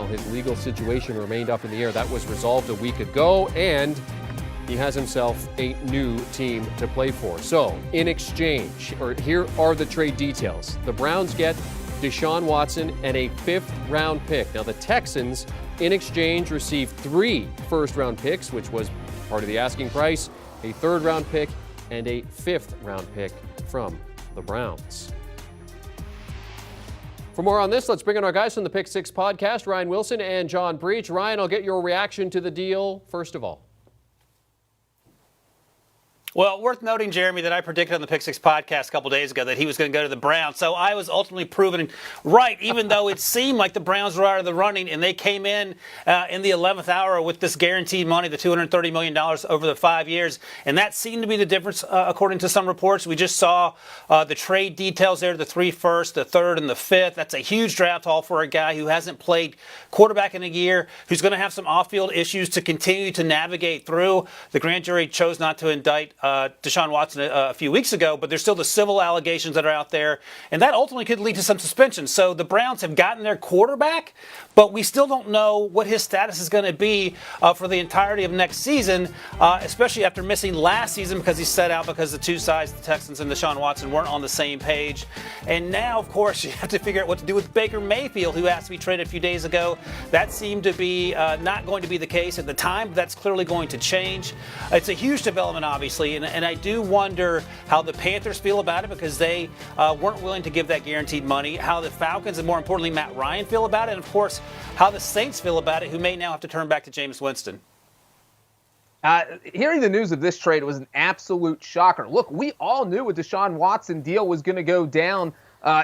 his legal situation remained up in the air. That was resolved a week ago, and he has himself a new team to play for. So, in exchange, here are the trade details. The Browns get Deshaun Watson and a 5th-round pick. Now, the Texans, in exchange, received 3 first-round picks, which was part of the asking price, a 3rd-round pick, and a 5th-round pick from the Browns. For more on this, let's bring in our guys from the Pick Six podcast, Ryan Wilson and John Breach. Ryan, I'll get your reaction to the deal first of all. Well, worth noting, Jeremy, that I predicted on the Pick Six podcast a couple days ago that he was going to go to the Browns. So I was ultimately proven right, even though it seemed like the Browns were out of the running, and they came in the 11th hour with this guaranteed money, the $230 million over the 5 years. And that seemed to be the difference, according to some reports. We just saw the trade details there, the 3 first, the 3rd, and the 5th. That's a huge draft haul for a guy who hasn't played quarterback in a year, who's going to have some off-field issues to continue to navigate through. The grand jury chose not to indict Deshaun Watson a few weeks ago, but there's still the civil allegations that are out there, and that ultimately could lead to some suspensions. So the Browns have gotten their quarterback, but we still don't know what his status is going to be for the entirety of next season, especially after missing last season because he set out because the two sides, the Texans and Deshaun Watson, weren't on the same page. And now, of course, you have to figure out what to do with Baker Mayfield, who asked to be traded a few days ago. That seemed to be not going to be the case at the time, but that's clearly going to change. It's a huge development, obviously, and I do wonder how the Panthers feel about it because they weren't willing to give that guaranteed money, how the Falcons and, more importantly, Matt Ryan feel about it, and, of course, how the Saints feel about it, who may now have to turn back to Jameis Winston. Hearing the news of this trade was an absolute shocker. Look, we all knew a Deshaun Watson deal was going to go down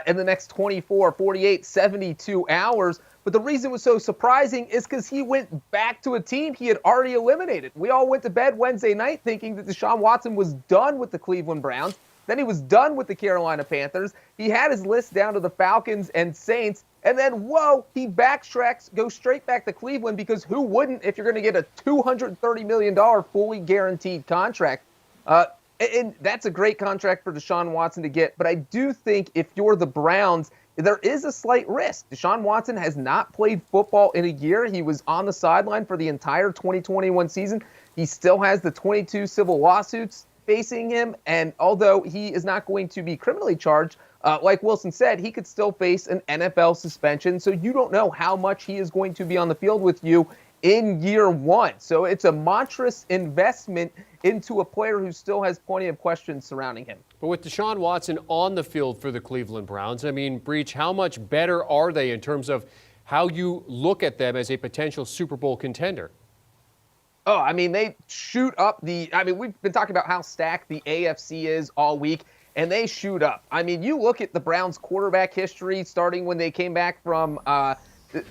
in the next 24, 48, 72 hours. But the reason it was so surprising is because he went back to a team he had already eliminated. We all went to bed Wednesday night thinking that Deshaun Watson was done with the Cleveland Browns. Then he was done with the Carolina Panthers. He had his list down to the Falcons and Saints. And then, whoa, he backtracks, goes straight back to Cleveland because who wouldn't if you're going to get a $230 million fully guaranteed contract? And that's a great contract for Deshaun Watson to get. But I do think if you're the Browns, there is a slight risk. Deshaun Watson has not played football in a year. He was on the sideline for the entire 2021 season. He still has the 22 civil lawsuits facing him. And although he is not going to be criminally charged, like Wilson said, he could still face an NFL suspension. So you don't know how much he is going to be on the field with you in year one. So it's a monstrous investment into a player who still has plenty of questions surrounding him. But with Deshaun Watson on the field for the Cleveland Browns, I mean, Breach, how much better are they in terms of how you look at them as a potential Super Bowl contender? Oh, I mean, they shoot up we've been talking about how stacked the AFC is all week, and they shoot up. I mean, you look at the Browns' quarterback history starting when they came back from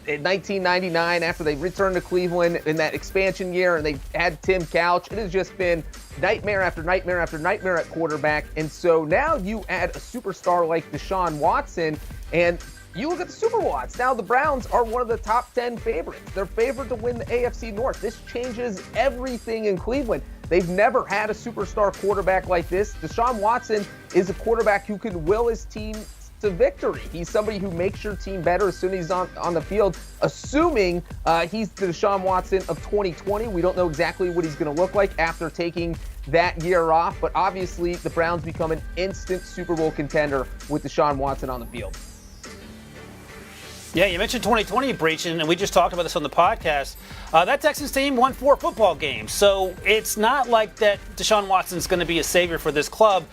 in 1999 after they returned to Cleveland in that expansion year and they had Tim Couch. It has just been nightmare after nightmare after nightmare at quarterback. And so now you add a superstar like Deshaun Watson and you look at the Super Bowl odds. Now the Browns are one of the top 10 favorites. They're favored to win the AFC North. This changes everything in Cleveland. They've never had a superstar quarterback like this. Deshaun Watson is a quarterback who can will his team to victory. He's somebody who makes your team better as soon as he's on the field, assuming he's the Deshaun Watson of 2020. We don't know exactly what he's going to look like after taking that year off, but obviously the Browns become an instant Super Bowl contender with Deshaun Watson on the field. Yeah, you mentioned 2020 breaching, and we just talked about this on the podcast. That Texans team won 4 football games, so it's not like that Deshaun Watson's going to be a savior for this club,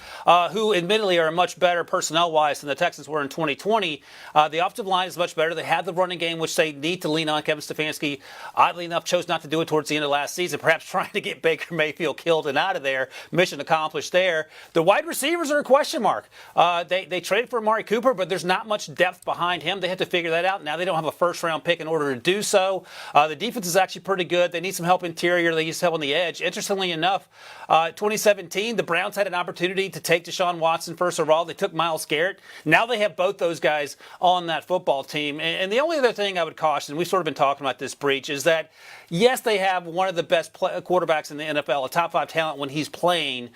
who admittedly are much better personnel-wise than the Texans were in 2020. The offensive line is much better. They have the running game, which they need to lean on. Kevin Stefanski, oddly enough, chose not to do it towards the end of last season, perhaps trying to get Baker Mayfield killed and out of there. Mission accomplished there. The wide receivers are a question mark. They traded for Amari Cooper, but there's not much depth behind him. They have to figure that out. Now they don't have a first-round pick in order to do so. The defense is actually pretty good. They need some help interior. They need some help on the edge. Interestingly enough, 2017, the Browns had an opportunity to take Deshaun Watson first overall. They took Myles Garrett. Now they have both those guys on that football team. And the only other thing I would caution, we've sort of been talking about this breach, is that, yes, they have one of the best quarterbacks in the NFL, a top 5 talent when he's playing.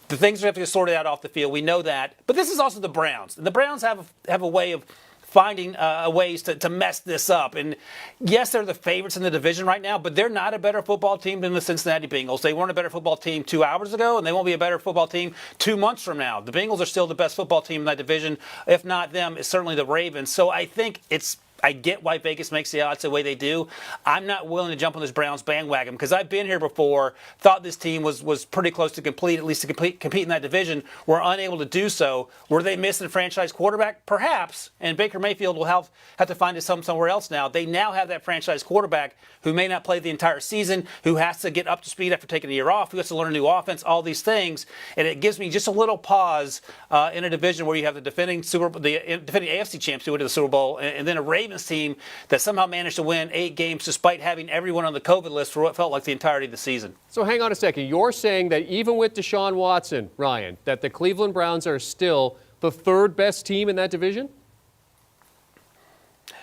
The things are have to get sorted out off the field. We know that. But this is also the Browns. And the Browns have a way of finding ways to mess this up. And yes, they're the favorites in the division right now, but they're not a better football team than the Cincinnati Bengals. They weren't a better football team 2 hours ago, and they won't be a better football team 2 months from now. The Bengals are still the best football team in that division. If not them, it's certainly the Ravens. So I think I get why Vegas makes the odds the way they do. I'm not willing to jump on this Browns bandwagon because I've been here before, thought this team was pretty close to complete, at least to compete in that division. Were unable to do so. Were they missing a franchise quarterback? Perhaps. And Baker Mayfield will have to find his home somewhere else now. They now have that franchise quarterback who may not play the entire season, who has to get up to speed after taking a year off, who has to learn a new offense, all these things. And it gives me just a little pause in a division where you have the defending AFC champs who went to the Super Bowl, and then a Ravens team that somehow managed to win 8 games despite having everyone on the COVID list for what felt like the entirety of the season. So hang on a second. You're saying that even with Deshaun Watson, Ryan, that the Cleveland Browns are still the 3rd best team in that division?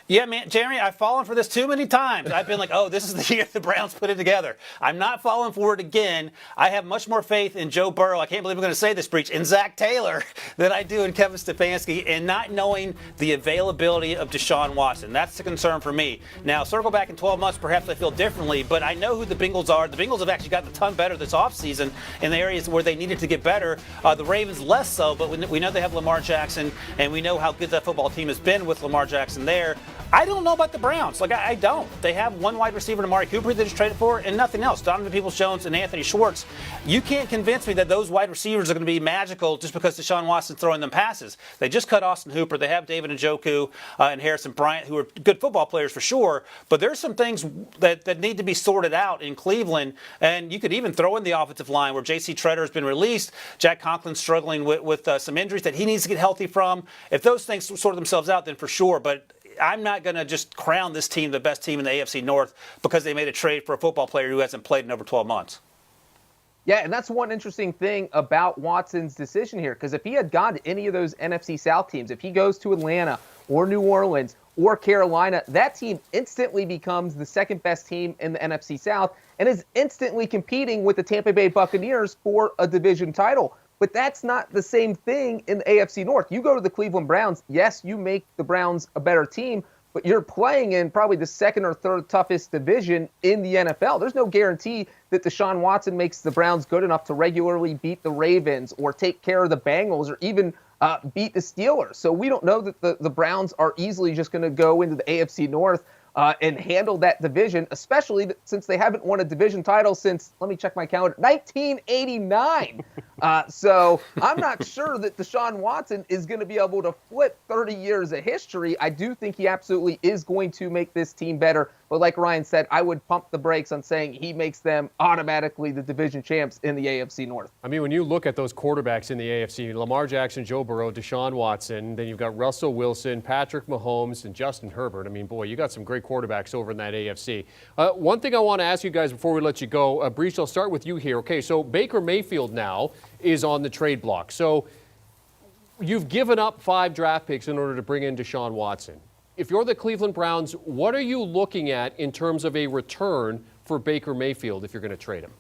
Yeah, man, Jeremy, I've fallen for this too many times. I've been like, oh, this is the year the Browns put it together. I'm not falling for it again. I have much more faith in Joe Burrow. I can't believe I'm going to say this, Breach, in Zach Taylor than I do in Kevin Stefanski, and not knowing the availability of Deshaun Watson. That's the concern for me. Now, circle back in 12 months, perhaps I feel differently, but I know who the Bengals are. The Bengals have actually gotten a ton better this offseason in the areas where they needed to get better. The Ravens less so, but we know they have Lamar Jackson, and we know how good that football team has been with Lamar Jackson there. I don't know about the Browns. I don't. They have one wide receiver, Amari Cooper, they just traded for, and nothing else. Donovan Peoples-Jones and Anthony Schwartz. You can't convince me that those wide receivers are going to be magical just because Deshaun Watson's throwing them passes. They just cut Austin Hooper. They have David Njoku and Harrison Bryant, who are good football players for sure. But there's some things that need to be sorted out in Cleveland. And you could even throw in the offensive line where J.C. Treader has been released. Jack Conklin's struggling with some injuries that he needs to get healthy from. If those things sort themselves out, then for sure. But I'm not going to just crown this team the best team in the AFC North because they made a trade for a football player who hasn't played in over 12 months. Yeah, and that's one interesting thing about Watson's decision here, because if he had gone to any of those NFC South teams, if he goes to Atlanta or New Orleans or Carolina, that team instantly becomes the 2nd best team in the NFC South and is instantly competing with the Tampa Bay Buccaneers for a division title. But that's not the same thing in the AFC North. You go to the Cleveland Browns, yes, you make the Browns a better team, but you're playing in probably the 2nd or 3rd toughest division in the NFL. There's no guarantee that Deshaun Watson makes the Browns good enough to regularly beat the Ravens or take care of the Bengals or even beat the Steelers. So we don't know that the Browns are easily just going to go into the AFC North and handle that division, especially since they haven't won a division title since, let me check my calendar, 1989. So I'm not sure that Deshaun Watson is going to be able to flip 30 years of history. I do think he absolutely is going to make this team better. But like Ryan said, I would pump the brakes on saying he makes them automatically the division champs in the AFC North. I mean, when you look at those quarterbacks in the AFC, Lamar Jackson, Joe Burrow, Deshaun Watson, then you've got Russell Wilson, Patrick Mahomes, and Justin Herbert. I mean, boy, you got some great quarterbacks over in that AFC. One thing I want to ask you guys before we let you go, Breach, I'll start with you here. Okay, so Baker Mayfield now is on the trade block. So you've given up 5 draft picks in order to bring in Deshaun Watson. If you're the Cleveland Browns, what are you looking at in terms of a return for Baker Mayfield if you're going to trade him?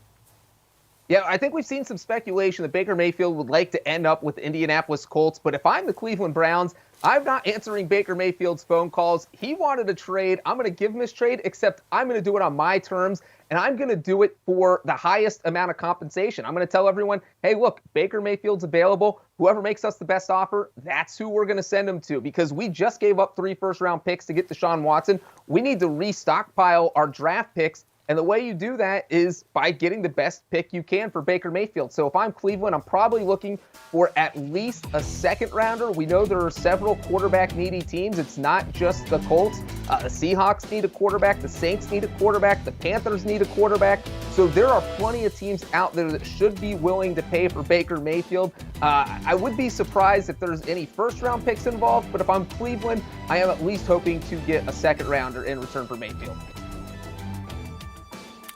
Yeah, I think we've seen some speculation that Baker Mayfield would like to end up with the Indianapolis Colts. But if I'm the Cleveland Browns, I'm not answering Baker Mayfield's phone calls. He wanted a trade. I'm going to give him his trade, except I'm going to do it on my terms, and I'm going to do it for the highest amount of compensation. I'm going to tell everyone, hey, look, Baker Mayfield's available. Whoever makes us the best offer, that's who we're going to send him to, because we just gave up 3 first-round picks to get Deshaun Watson. We need to restockpile our draft picks. And the way you do that is by getting the best pick you can for Baker Mayfield. So if I'm Cleveland, I'm probably looking for at least a 2nd rounder. We know there are several quarterback needy teams. It's not just the Colts. The Seahawks need a quarterback. The Saints need a quarterback. The Panthers need a quarterback. So there are plenty of teams out there that should be willing to pay for Baker Mayfield. I would be surprised if there's any first-round picks involved, but if I'm Cleveland, I am at least hoping to get a 2nd rounder in return for Mayfield.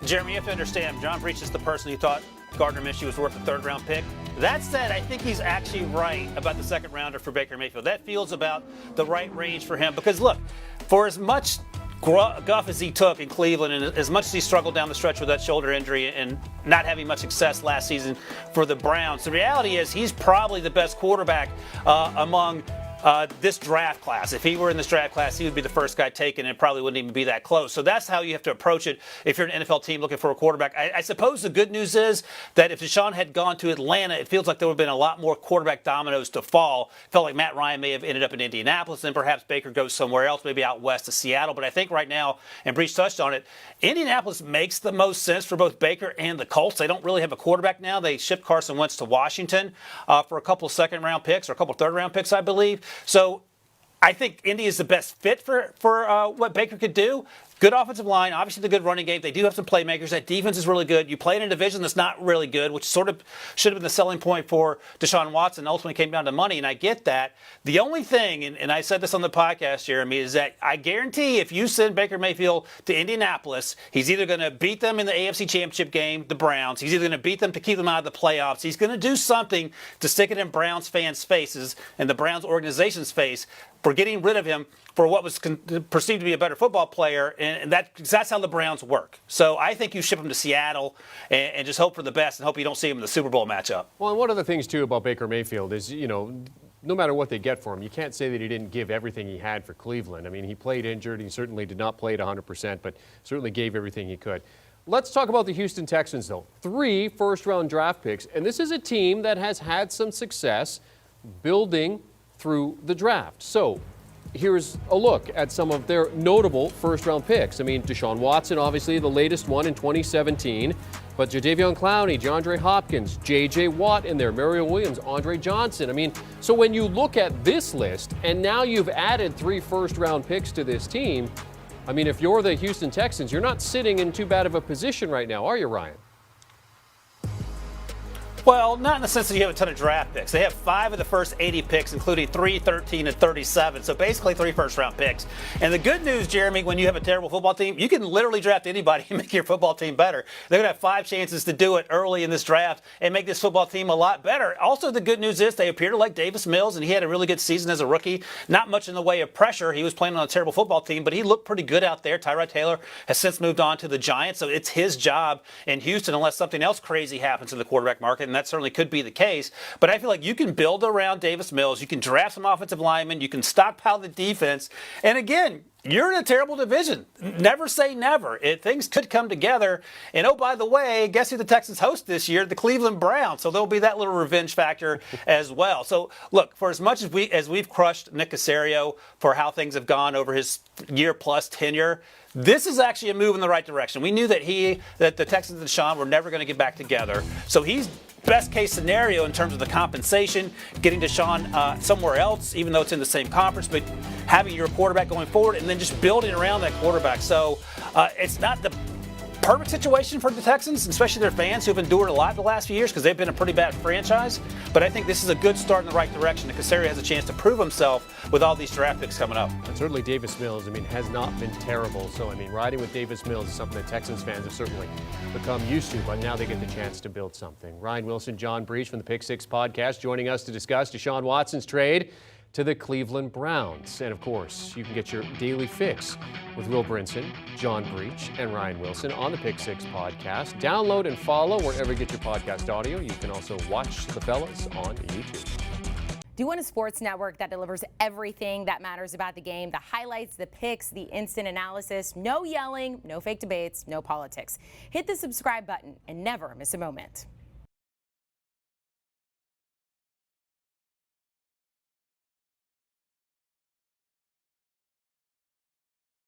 Jeremy, you have to understand, John Breach is the person who thought Gardner Minshew was worth a 3rd-round pick. That said, I think he's actually right about the 2nd rounder for Baker Mayfield. That feels about the right range for him because, look, for as much guff as he took in Cleveland and as much as he struggled down the stretch with that shoulder injury and not having much success last season for the Browns, the reality is he's probably the best quarterback among this draft class. If he were in this draft class, he would be the first guy taken, and it probably wouldn't even be that close. So that's how you have to approach it if you're an NFL team looking for a quarterback. I suppose the good news is that if Deshaun had gone to Atlanta, it feels like there would have been a lot more quarterback dominoes to fall. Felt like Matt Ryan may have ended up in Indianapolis, and perhaps Baker goes somewhere else, maybe out west to Seattle. But I think right now, and Breach touched on it, Indianapolis makes the most sense for both Baker and the Colts. They don't really have a quarterback now. They shipped Carson Wentz to Washington for a couple of second-round picks or a couple of third-round picks, I believe. So I think Indy is the best fit for what Baker could do. Good offensive line, obviously the good running game. They do have some playmakers. That defense is really good. You play in a division that's not really good, which sort of should have been the selling point for Deshaun Watson. Ultimately came down to money, and I get that. The only thing, and I said this on the podcast, Jeremy, is that I guarantee if you send Baker Mayfield to Indianapolis, he's either going to beat them in the AFC Championship game, the Browns. He's either going to beat them to keep them out of the playoffs. He's going to do something to stick it in Browns fans' faces and the Browns organization's face for getting rid of him for what was perceived to be a better football player, and that's how the Browns work. So I think you ship him to Seattle and just hope for the best and hope you don't see him in the Super Bowl matchup. Well, and one of the things, too, about Baker Mayfield is, no matter what they get for him, you can't say that he didn't give everything he had for Cleveland. I mean, he played injured. He certainly did not play at 100%, but certainly gave everything he could. Let's talk about the Houston Texans, though. 3 first-round draft picks, and this is a team that has had some success building through the draft. So here's a look at some of their notable first-round picks. I mean, Deshaun Watson, obviously the latest one in 2017, but Jadeveon Clowney, DeAndre Hopkins, J.J. Watt in there, Mario Williams, Andre Johnson. I mean, so when you look at this list, and now you've added 3 first-round picks to this team, I mean, if you're the Houston Texans, you're not sitting in too bad of a position right now, are you, Ryan? Well, not in the sense that you have a ton of draft picks. They have 5 of the first 80 picks, including 3, 13, and 37. So basically 3 first-round picks. And the good news, Jeremy, when you have a terrible football team, you can literally draft anybody and make your football team better. They're going to have 5 chances to do it early in this draft and make this football team a lot better. Also, the good news is they appear to like Davis Mills, and he had a really good season as a rookie. Not much in the way of pressure. He was playing on a terrible football team, but he looked pretty good out there. Tyrod Taylor has since moved on to the Giants, so it's his job in Houston unless something else crazy happens in the quarterback market, and that certainly could be the case. But I feel like you can build around Davis Mills. You can draft some offensive linemen. You can stockpile the defense. And again, you're in a terrible division. Never say never. Things could come together. And oh, by the way, guess who the Texans host this year? The Cleveland Browns. So there'll be that little revenge factor as well. So look, for as much as we've crushed Nick Caserio for how things have gone over his year-plus tenure, this is actually a move in the right direction. We knew that the Texans and Deshaun were never going to get back together. So he's best case scenario in terms of the compensation, getting Deshaun somewhere else, even though it's in the same conference, but having your quarterback going forward and then just building around that quarterback. So it's not the perfect situation for the Texans, especially their fans who have endured a lot the last few years because they've been a pretty bad franchise. But I think this is a good start in the right direction. And Caserio has a chance to prove himself with all these draft picks coming up. And certainly Davis Mills, has not been terrible. So, riding with Davis Mills is something that Texans fans have certainly become used to, but now they get the chance to build something. Ryan Wilson, John Breach from the Pick Six Podcast joining us to discuss Deshaun Watson's trade to the Cleveland Browns. And of course, you can get your daily fix with Will Brinson, John Breach, and Ryan Wilson on the Pick Six Podcast. Download and follow wherever you get your podcast audio. You can also watch the fellas on YouTube. Do you want a sports network that delivers everything that matters about the game? The highlights, the picks, the instant analysis, no yelling, no fake debates, no politics. Hit the subscribe button and never miss a moment.